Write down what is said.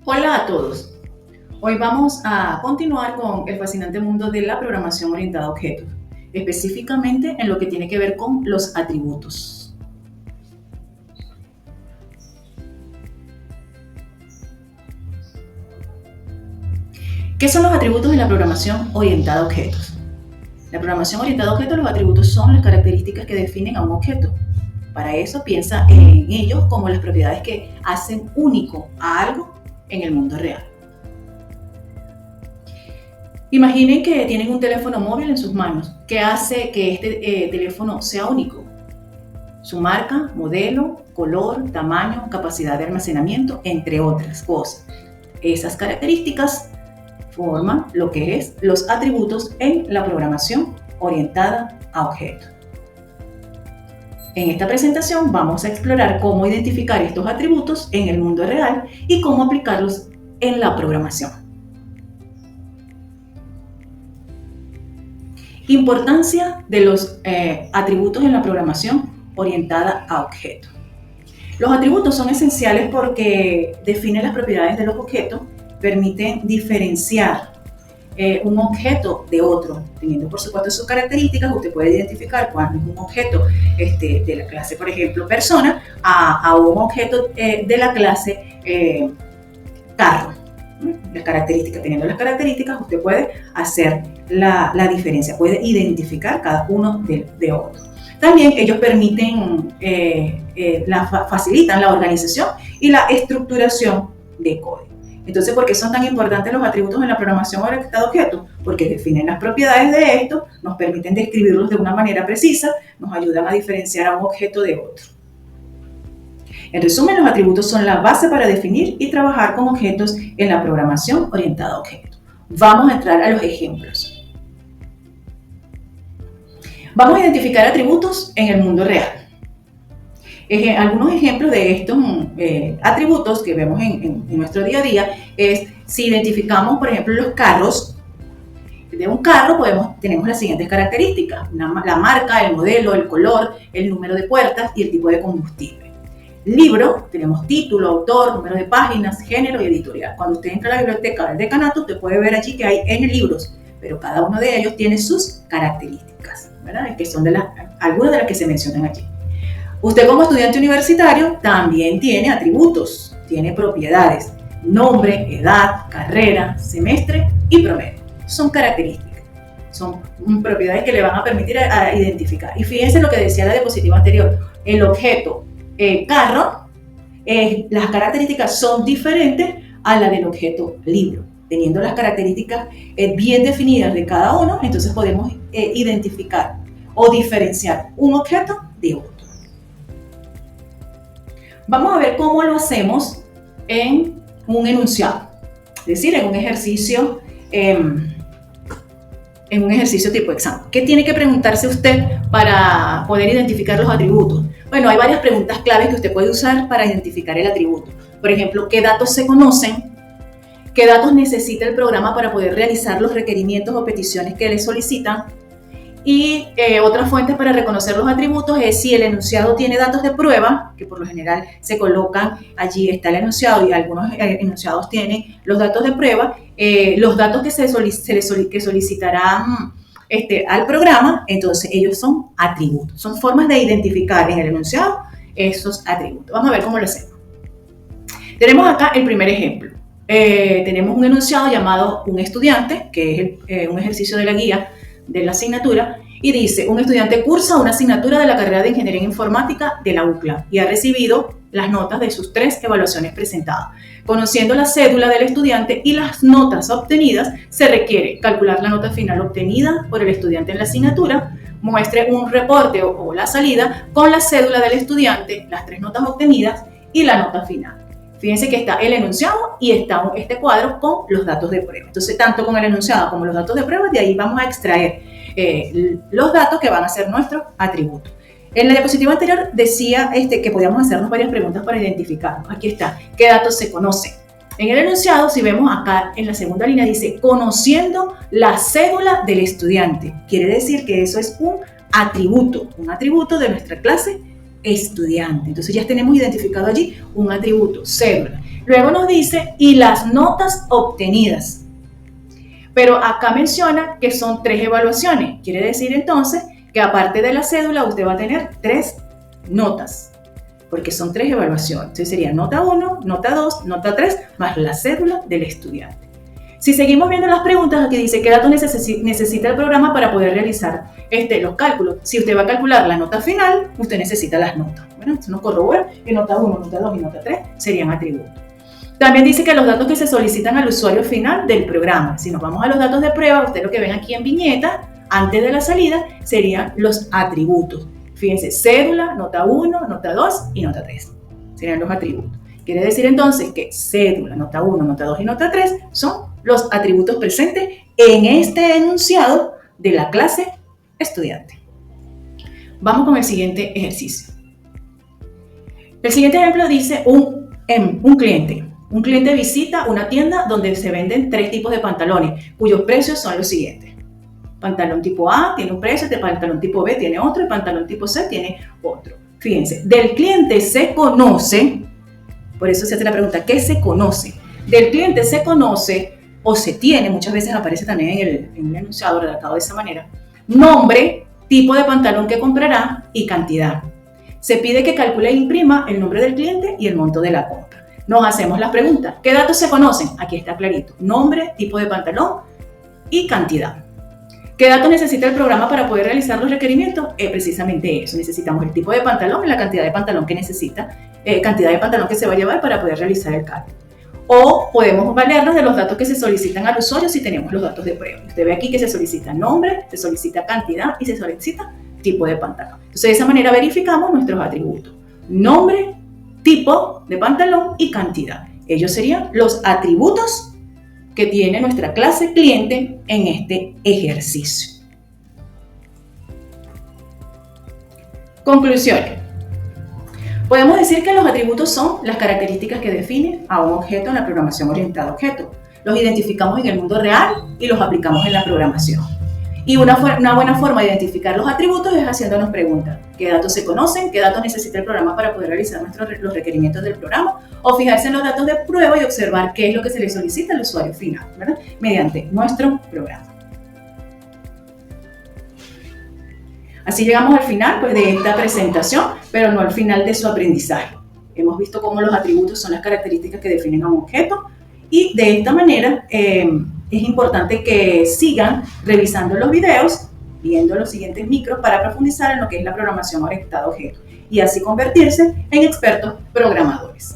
Hola a todos. Hoy vamos a continuar con el fascinante mundo de la programación orientada a objetos, específicamente en lo que tiene que ver con los atributos. ¿Qué son los atributos en la programación orientada a objetos? La programación orientada a objetos, los atributos son las características que definen a un objeto. Para eso piensa en ellos como las propiedades que hacen único a algo en el mundo real. Imaginen que tienen un teléfono móvil en sus manos. ¿Qué hace que este teléfono sea único? Su marca, modelo, color, tamaño, capacidad de almacenamiento, entre otras cosas. Esas características forman lo que es los atributos en la programación orientada a objetos. En esta presentación vamos a explorar cómo identificar estos atributos en el mundo real y cómo aplicarlos en la programación. Importancia de los atributos en la programación orientada a objetos. Los atributos son esenciales porque definen las propiedades de los objetos, permiten diferenciar un objeto de otro, teniendo por supuesto sus características. Usted puede identificar cuando es un objeto de la clase, por ejemplo, persona, a un objeto de la clase carro. Teniendo las características, usted puede hacer la diferencia, puede identificar cada uno de otro. También ellos permiten, facilitan la organización y la estructuración de código. Entonces, ¿por qué son tan importantes los atributos en la programación orientada a objetos? Porque definen las propiedades de estos, nos permiten describirlos de una manera precisa, nos ayudan a diferenciar a un objeto de otro. En resumen, los atributos son la base para definir y trabajar con objetos en la programación orientada a objetos. Vamos a entrar a los ejemplos. Vamos a identificar atributos en el mundo real. Algunos ejemplos de estos atributos que vemos en nuestro día a día es si identificamos, por ejemplo, los carros. De un carro tenemos las siguientes características: la marca, el modelo, el color, el número de puertas y el tipo de combustible. Libro, tenemos título, autor, número de páginas, género y editorial. Cuando usted entra a la biblioteca del decanato, usted puede ver allí que hay N libros, pero cada uno de ellos tiene sus características, ¿verdad? Que son algunas de las que se mencionan allí. Usted como estudiante universitario también tiene atributos, tiene propiedades: nombre, edad, carrera, semestre y promedio. Son características, son propiedades que le van a permitir a identificar. Y fíjense lo que decía la diapositiva anterior: el objeto carro, las características son diferentes a la del objeto libro. Teniendo las características bien definidas de cada uno, entonces podemos identificar o diferenciar un objeto de otro. Vamos a ver cómo lo hacemos en un enunciado, es decir, en un ejercicio tipo examen. ¿Qué tiene que preguntarse usted para poder identificar los atributos? Bueno, hay varias preguntas claves que usted puede usar para identificar el atributo. Por ejemplo, ¿qué datos se conocen? ¿Qué datos necesita el programa para poder realizar los requerimientos o peticiones que le solicitan? Y otra fuente para reconocer los atributos es si el enunciado tiene datos de prueba, que por lo general se colocan, allí está el enunciado y algunos enunciados tienen los datos de prueba, los datos que que solicitarán al programa. Entonces ellos son atributos, son formas de identificar en el enunciado esos atributos. Vamos a ver cómo lo hacemos. Tenemos acá el primer ejemplo. Tenemos un enunciado llamado un estudiante, que es un ejercicio de la guía de la asignatura, y dice: un estudiante cursa una asignatura de la carrera de Ingeniería Informática de la UCLA y ha recibido las notas de sus 3 evaluaciones presentadas. Conociendo la cédula del estudiante y las notas obtenidas, se requiere calcular la nota final obtenida por el estudiante en la asignatura, muestre un reporte o la salida con la cédula del estudiante, las 3 notas obtenidas y la nota final. Fíjense que está el enunciado y está este cuadro con los datos de prueba. Entonces, tanto con el enunciado como los datos de prueba, de ahí vamos a extraer los datos que van a ser nuestros atributos. En la diapositiva anterior decía que podíamos hacernos varias preguntas para identificarnos. Aquí está: ¿qué datos se conocen? En el enunciado, si vemos acá en la segunda línea, dice: conociendo la cédula del estudiante. Quiere decir que eso es un atributo de nuestra clase estudiante. Entonces ya tenemos identificado allí un atributo, cédula. Luego nos dice, y las notas obtenidas. Pero acá menciona que son 3 evaluaciones. Quiere decir entonces que aparte de la cédula usted va a tener 3 notas, porque son 3 evaluaciones. Entonces sería nota 1, nota 2, nota 3, más la cédula del estudiante. Si seguimos viendo las preguntas, aquí dice qué datos necesita el programa para poder realizar los cálculos. Si usted va a calcular la nota final, usted necesita las notas. Bueno, esto nos corrobora que nota 1, nota 2 y nota 3 serían atributos. También dice que los datos que se solicitan al usuario final del programa. Si nos vamos a los datos de prueba, ustedes lo que ven aquí en viñeta, antes de la salida, serían los atributos. Fíjense, cédula, nota 1, nota 2 y nota 3. Serían los atributos. Quiere decir entonces que cédula, nota 1, nota 2 y nota 3 son los atributos presentes en este enunciado de la clase estudiante. Vamos con el siguiente ejercicio. El siguiente ejemplo dice un cliente. Un cliente visita una tienda donde se venden 3 tipos de pantalones, cuyos precios son los siguientes. Pantalón tipo A tiene un precio, el pantalón tipo B tiene otro, y pantalón tipo C tiene otro. Fíjense, del cliente se conoce, por eso se hace la pregunta, ¿qué se conoce? Del cliente se conoce o se tiene, muchas veces aparece también en el enunciado redactado de esa manera, nombre, tipo de pantalón que comprará y cantidad. Se pide que calcule e imprima el nombre del cliente y el monto de la compra. Nos hacemos las preguntas. ¿Qué datos se conocen? Aquí está clarito. Nombre, tipo de pantalón y cantidad. ¿Qué datos necesita el programa para poder realizar los requerimientos? Precisamente eso. Necesitamos el tipo de pantalón y la cantidad de pantalón que necesita, cantidad de pantalón que se va a llevar para poder realizar el cálculo. O podemos valernos de los datos que se solicitan al usuario si tenemos los datos de prueba. Usted ve aquí que se solicita nombre, se solicita cantidad y se solicita tipo de pantalón. Entonces, de esa manera verificamos nuestros atributos. Nombre, tipo de pantalón y cantidad. Ellos serían los atributos que tiene nuestra clase cliente en este ejercicio. Conclusiones. Podemos decir que los atributos son las características que definen a un objeto en la programación orientada a objetos. Los identificamos en el mundo real y los aplicamos en la programación. Y una buena forma de identificar los atributos es haciéndonos preguntas. ¿Qué datos se conocen? ¿Qué datos necesita el programa para poder realizar los requerimientos del programa? O fijarse en los datos de prueba y observar qué es lo que se le solicita al usuario final, ¿verdad? Mediante nuestro programa. Así llegamos al final de esta presentación, pero no al final de su aprendizaje. Hemos visto cómo los atributos son las características que definen a un objeto y de esta manera es importante que sigan revisando los videos, viendo los siguientes micros para profundizar en lo que es la programación orientada a objetos y así convertirse en expertos programadores.